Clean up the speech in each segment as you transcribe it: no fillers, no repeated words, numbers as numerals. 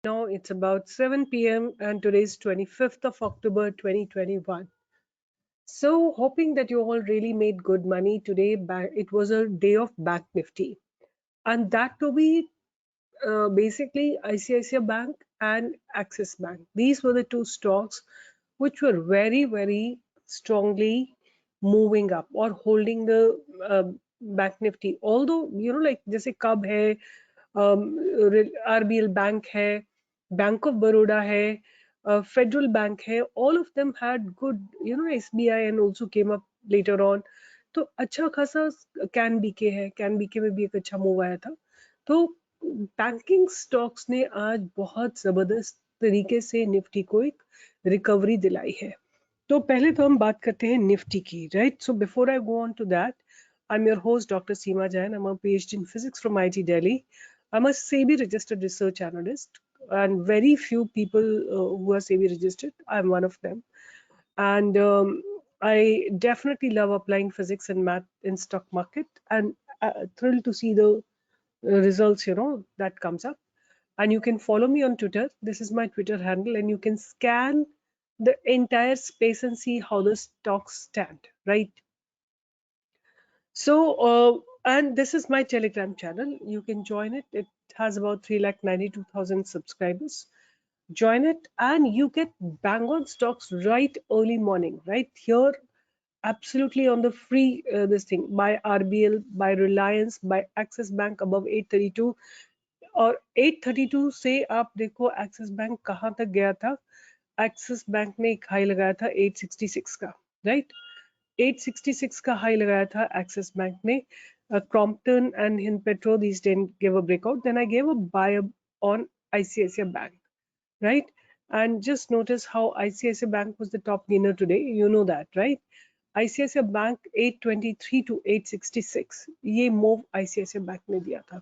Now it's about 7 p.m. and today is 25th of October 2021. So hoping that you all really made good money today. It was a day of Bank Nifty, and that to be basically ICICI Bank and Axis Bank. These were the two stocks which were very strongly moving up or holding the Bank Nifty. Although like जैसे कब है, RBL Bank है, Bank of Baroda है, Federal Bank है, all of them had good, SBI and also came up later on. तो अच्छा खासा can BK है, कैन बीके में भी एक अच्छा मूव आया था. तो बैंकिंग स्टॉक्स ने आज बहुत जबरदस्त तरीके से निफ्टी को एक रिकवरी दिलाई है. तो पहले तो हम बात करते हैं निफ्टी की, right? So before I go on to that, I'm your host, Dr. Seema Jain. I'm a PhD in physics from IIT Delhi. I'm a SEBI registered research analyst, and very few people who are SEBI registered. I'm one of them. And I definitely love applying physics and math in stock market, and thrilled to see the results, that comes up. And you can follow me on Twitter. This is my Twitter handle, and you can scan the entire space and see how the stocks stand, right? So, and this is my Telegram channel. You can join it. It has about 392,000 subscribers. Join it, and you get bang on stocks right early morning, right here, absolutely on the free this thing by RBL, by Reliance, by Axis Bank above 832. और 832 से आप देखो axis bank कहाँ तक गया था. Axis bank ने एक हाई लगाया था 866 का, राइट? 866 का हाई लगाया था एक्सिस बैंक ने. Crompton and Hinpetro, these didn't give a breakout. Then I gave a buy on ICICI Bank, right? And just notice how ICICI Bank was the top gainer today. You know that, right? ICICI Bank 823 to 866. ये move ICICI Bank ने दिया था.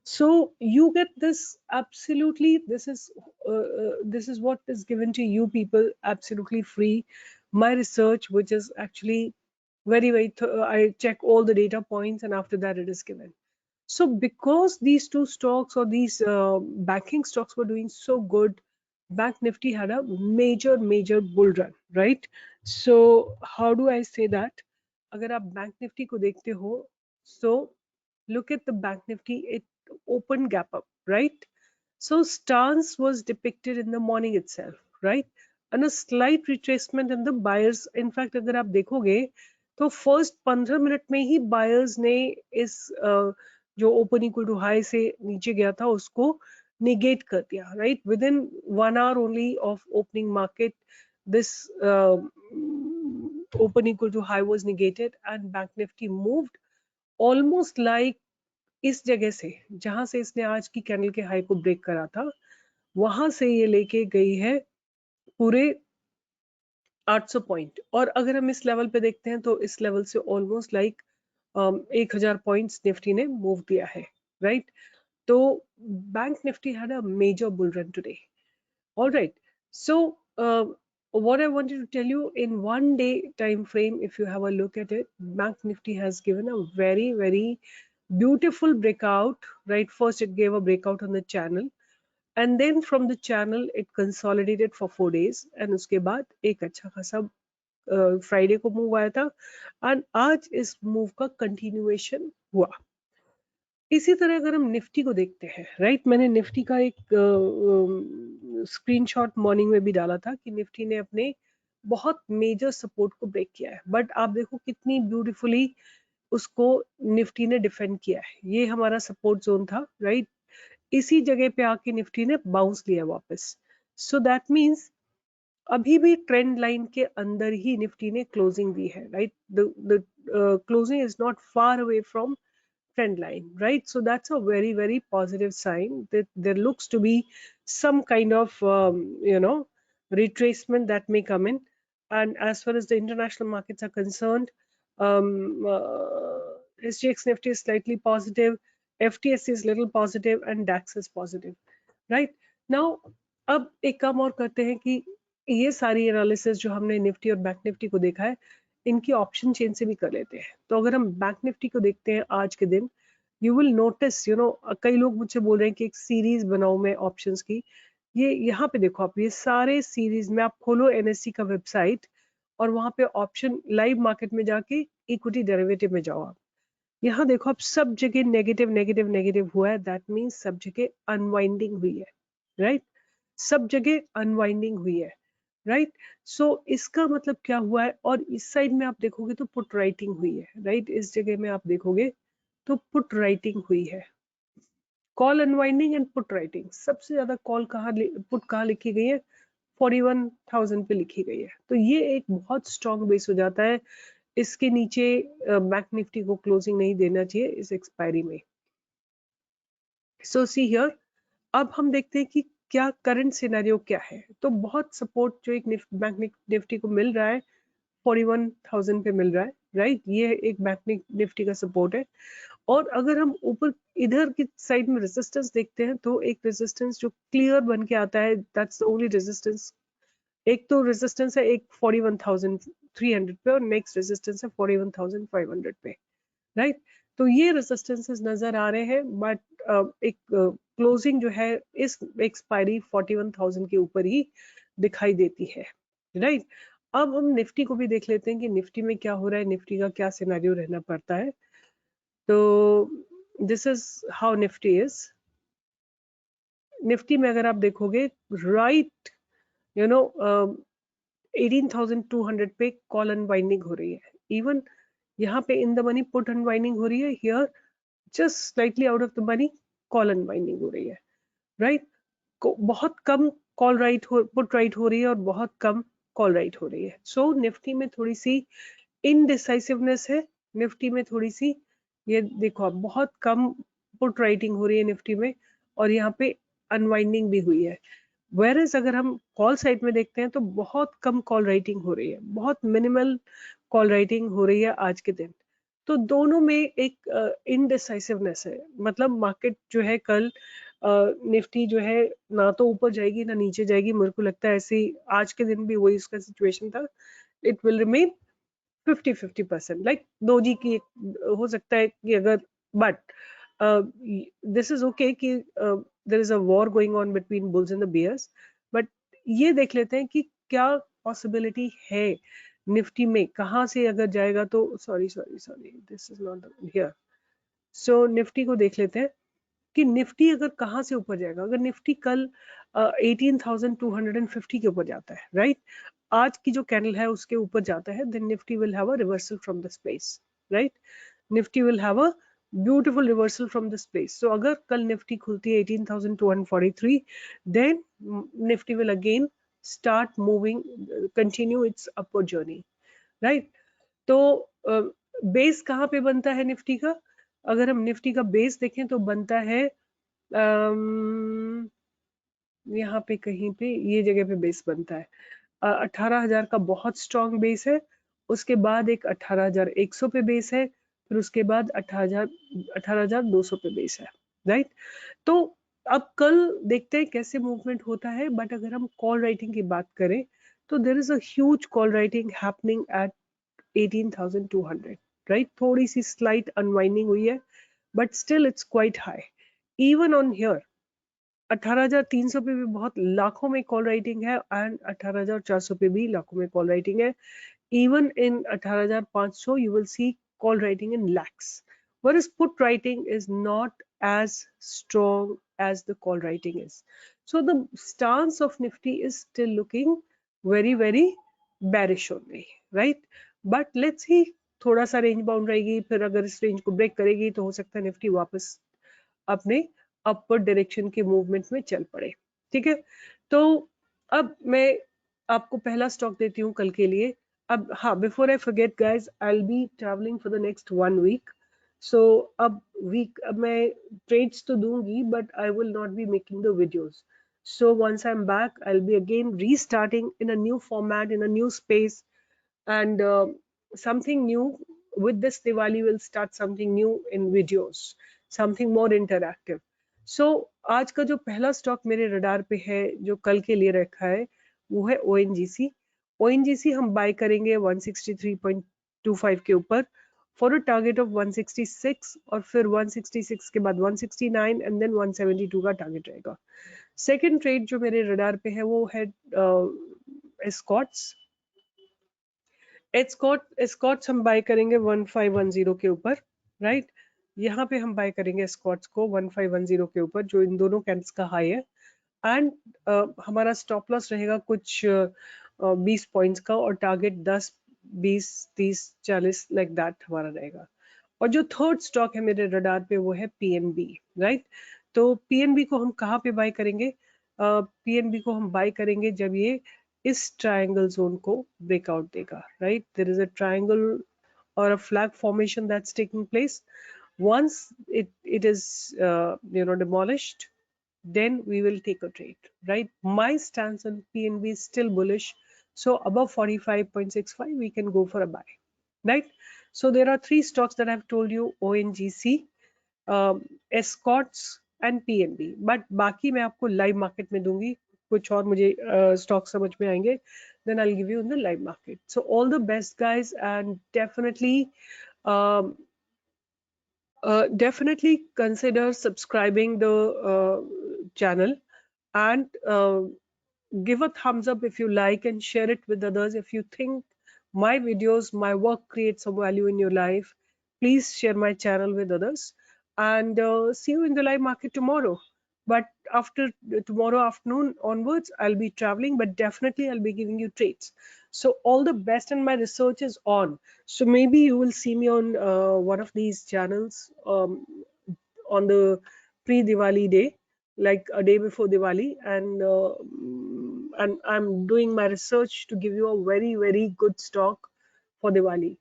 So you get this absolutely. This is what is given to you people absolutely free. My research, which is actually very I check all the data points, and after that it is given. So because these two stocks or these banking stocks were doing so good, Bank Nifty had a major bull run, right? So how do I say that? अगर आप Bank Nifty को देखते हो, so look at the Bank Nifty, it opened gap up, right? So stance was depicted in the morning itself, right? And a slight retracement in the buyers. In fact, अगर आप देखोगे तो first 15 minute में ही buyers ने इस जो open equal to high से नीचे गया था उसको negate कर दिया, right? Within 1 hour only of opening market, this open equal to high was negated and Bank Nifty moved almost like इस जगह से जहां से इसने आज की कैंडल के हाई को ब्रेक करा था, वहां से ये लेके गई है पूरे 800 पॉइंट. और अगर हम इस लेवल पे देखते हैं तो इस लेवल से ऑलमोस्ट लाइक 1000 पॉइंट्स निफ्टी ने मूव दिया है, राइट? तो bank Nifty had a major bull run today. Alright, so what I wanted to tell you, in 1 day time frame, if you have a look at it, Bank Nifty has given a very beautiful breakout, right? First it gave a breakout on the channel, and then from the channel it consolidated for 4 days, and उसके बाद एक अच्छा खासा Friday को move आया था, and आज इस मूव का कंटिन्यूएशन हुआ. इसी तरह अगर हम निफ्टी को देखते हैं, राइट? मैंने निफ्टी का एक स्क्रीनशॉट मॉर्निंग में भी डाला था कि निफ्टी ने अपने बहुत मेजर सपोर्ट को ब्रेक किया है, बट आप देखो कितनी ब्यूटीफुली उसको निफ्टी ने डिफेंड किया है. ये हमारा सपोर्ट जोन था, राइट? इसी जगह पे आके निफ्टी ने बाउंस लिया वापस. सो दैट मीन्स अभी भी ट्रेंड लाइन के अंदर ही निफ्टी ने क्लोजिंग दी है, right? The closing is not far away from trend line, right? So that's a very positive sign that there looks to be some kind of retracement that may come in. And as far as the international markets are concerned, SGX Nifty is slightly positive, FTSE is little positive, and DAX is positive, right? Now अब एक काम और करते हैं कि ये सारी analysis जो हमने निफ्टी और बैंक निफ्टी को देखा है, इनकी ऑप्शन चेन से भी कर लेते हैं. तो अगर हम बैंक निफ्टी को देखते हैं आज के दिन, यू विल नोटिस, कई लोग मुझसे बोल रहे हैं कि एक सीरीज बनाऊं मैं ऑप्शंस की. ये यहाँ पे देखो आप, ये सारे सीरीज में आप खोलो एनएससी का वेबसाइट और वहां पे ऑप्शन लाइव मार्केट में जाके इक्विटी डेरिवेटिव में जाओ आप। यहाँ देखो आप, सब जगह नेगेटिव नेगेटिव नेगेटिव हुआ है, दैट मीन्स सब जगह अनवाइंडिंग हुई है, राइट? सब जगह अनवाइंडिंग हुई है, राइट? सो इसका मतलब क्या हुआ है? और इस साइड में आप देखोगे तो पुट राइटिंग हुई है, राइट? इस जगह में आप देखोगे तो पुट राइटिंग हुई है। Call unwinding and put writing, सबसे ज्यादा कॉल कहाँ, पुट कहाँ लिखी गई है? 41,000 पे लिखी गई है। तो ये एक बहुत स्ट्रॉन्ग बेस हो जाता है। इसके नीचे बैंक निफ्टी को क्लोजिंग नहीं देना चाहिए इस एक्सपायरी में। सो सी हियर, अब हम देखते हैं कि क्या करंट सिनेरियो क्या है। तो बहुत सपोर्ट जो एक बैंक निफ्टी को मिल रहा है 41,000 पे मिल रहा है, राइट? ये एक बैंक निफ्टी का सपोर्ट है। और अगर हम ऊपर इधर की साइड में रेजिस्टेंस देखते हैं तो एक रेजिस्टेंस जो क्लियर बन के आता है, दैट्स द ओनली रेजिस्टेंस। एक तो रेजिस्टेंस है एक 41,300 पे और नेक्स्ट रेजिस्टेंस है 41,500 पे, राइट? तो ये रेजिस्टेंसेस नजर आ रहे हैं, बट एक क्लोजिंग जो है इस एक्सपायरी 41,000 के ऊपर ही दिखाई देती है, राइट? अब हम निफ्टी को भी देख लेते हैं कि निफ्टी में क्या हो रहा है, निफ्टी का क्या सिनेरियो रहना पड़ता है। तो this is how Nifty is. Nifty में अगर आप देखोगे, राइट, यू नो 18,200 पे कॉल अनवाइंडिंग हो रही है। इवन यहाँ पे in the money put unwinding हो रही है, here just slightly out of the money call unwinding हो रही है, राइट? बहुत कम कॉल राइट हो, पुट राइट हो रही है और बहुत कम कॉल राइट हो रही है। सो निफ्टी में थोड़ी सी इनडिसाइसिवनेस है। निफ्टी में थोड़ी सी, ये देखो आप, बहुत कम पुट राइटिंग हो रही है निफ्टी में और यहाँ पे अनवाइंडिंग भी हुई है। वेरएज अगर हम कॉल साइड में देखते हैं तो बहुत कम कॉल राइटिंग हो रही है, बहुत मिनिमल कॉल राइटिंग हो रही है आज के दिन। तो दोनों में एक इनडिसाइसिवनेस है। मतलब मार्केट जो है कल निफ्टी जो है ना तो ऊपर जाएगी ना नीचे जाएगी, मेरे को लगता है ऐसे ही आज के दिन भी वही उसका सिचुएशन था। It will remain 50-50%, like doji की हो सकता है कि अगर, बट दिस इज ओके कि there is a war going on between bulls and the bears. But ये देख लेते हैं कि क्या पॉसिबिलिटी है निफ्टी में, कहाँ से अगर जाएगा तो, sorry sorry sorry, this is not here. So Nifty को देख लेते हैं कि निफ्टी अगर कहाँ से ऊपर जाएगा। अगर निफ्टी कल 18,250 के ऊपर जाता है, राइट, आज की जो कैंडल है उसके ऊपर जाता है, then Nifty will have a reversal from this place, right? Nifty will have a beautiful reversal from this place. So अगर कल निफ्टी खुलती है 18,243, then Nifty will again start moving, continue its upward journey, right? तो base कहाँ पे बनता है निफ्टी का? अगर हम निफ्टी का बेस देखें तो बनता है यहाँ पे कहीं पे, ये जगह पे बेस बनता है 18,000 का बहुत स्ट्रॉन्ग बेस है। उसके बाद एक 18,100 पे बेस है, फिर उसके बाद 18,200 पे बेस है, राइट? तो अब कल देखते हैं कैसे मूवमेंट होता है। बट अगर हम कॉल राइटिंग की बात करें तो there is a huge call writing happening at 18,200, right? थोड़ी सी स्लाइट अनवाइंडिंग हुई है but still it's quite high. Even on here 18,300 पे भी बहुत लाखों में कॉल राइटिंग है एंड 18,400 पे भी लाखों में कॉल राइटिंग है। Even in 18,500 you will see call writing in lakhs, whereas put writing is not as strong as the call writing is. So the stance of Nifty is still looking very very bearish only, right? But let's see, थोड़ा सा range bound रहेगी, फिर अगर इस range को break करेगी तो हो सकता है निफ्टी वापस अपने अपवर्ड डायरेक्शन के मूवमेंट में चल पड़े, ठीक है? तो अब मैं आपको पहला स्टॉक देती हूँ कल के लिए। अब हाँ, before I forget guys, I will be travelling for the next 1 week. So अब मैं ट्रेड्स तो दूंगी but I will not be making the videos. So once I am back I will be again restarting in a new format, in a new space, and something new. With this Diwali we'll start something new in videos, something more interactive. So आज का जो पहला stock मेरे radar पे है जो कल के लिए रखा है वो है ONGC। ONGC हम बाय करेंगे 163.25 के ऊपर फॉर अ टारगेट ऑफ 166 और फिर 166 के बाद 169 एंड देन 172 का टारगेट रहेगा। सेकंड ट्रेड जो मेरे रडार पे है वो है एस्कॉट्स। एस्कॉट्स हम बाय करेंगे 1510 के ऊपर, राइट। यहाँ पे हम बाय करेंगे एस्कॉट्स को 1510 के ऊपर, जो इन दोनों कैंडल्स का हाई है। एंड हमारा स्टॉप लॉस रहेगा कुछ 20 पॉइंट्स का, और टारगेट 10, 20, 30, 40 लाइक दैट हमारा रहेगा। और जो थर्ड स्टॉक है मेरे रडार पे वो है पीएनबी, राइट। तो पीएनबी को हम कहाँ पे बाय करेंगे? पीएनबी को हम बाय करेंगे जब ये इस ट्रायंगल जोन को ब्रेकआउट देगा, right. There is a triangle or a flag formation that's taking place. Once it is demolished, then we will take a trade, right? My stance on PNB is still bullish, so above 45.65 we can go for a buy, right? So there are three stocks that I've told you: ONGC, Escorts and PNB. But बाकी मैं आपको live market में दूंगी, कुछ और मुझे stock समझ में आएंगे, then I'll give you in the live market. So all the best, guys, and um, definitely consider subscribing the channel, and give a thumbs up if you like, and share it with others. If you think my videos, my work creates some value in your life, please share my channel with others. And see you in the live market tomorrow. But after tomorrow afternoon onwards, I'll be traveling, but definitely I'll be giving you trades. So all the best, and my research is on. So maybe you will see me on one of these channels on the pre-Diwali day, like a day before Diwali, and I'm doing my research to give you a very, very good stock for Diwali.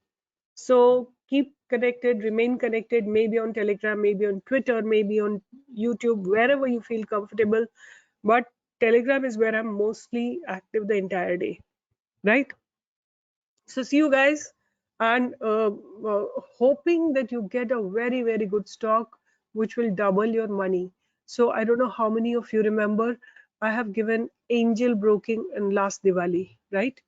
So keep connected, remain connected, maybe on Telegram, maybe on Twitter, maybe on YouTube, wherever you feel comfortable. But Telegram is where I'm mostly active the entire day, right? So see you guys, and hoping that you get a very, very good stock which will double your money. So I don't know how many of you remember, I have given angel broking in last Diwali, right?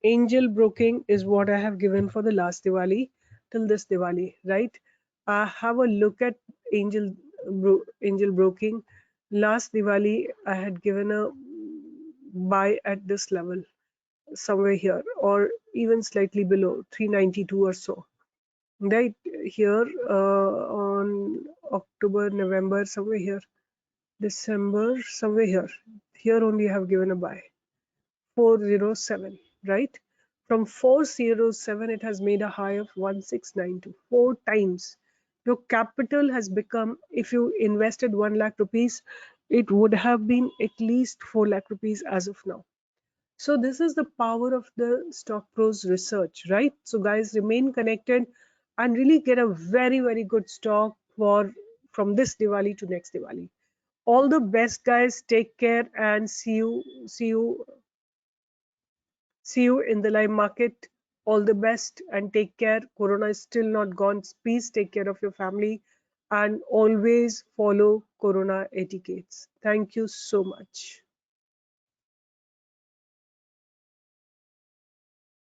Angel broking is what I have given for the last Diwali till this Diwali, right? Have a look at angel broking. Last Diwali I had given a buy at this level, somewhere here, or even slightly below 392 or so, right here, on October, November, somewhere here, December, somewhere here only I have given a buy 407, right? From 407 it has made a high of 1692, 4 times. Your capital has become, if you invested 1 lakh rupees, it would have been at least 4 lakh rupees as of now. So this is the power of the Stock Pros research, right? So guys, remain connected and really get a very, very good stock for from this Diwali to next Diwali. All the best, guys. Take care, and see you in the live market. All the best and take care. Corona is still not gone. Please take care of your family and always follow Corona etiquettes. Thank you so much.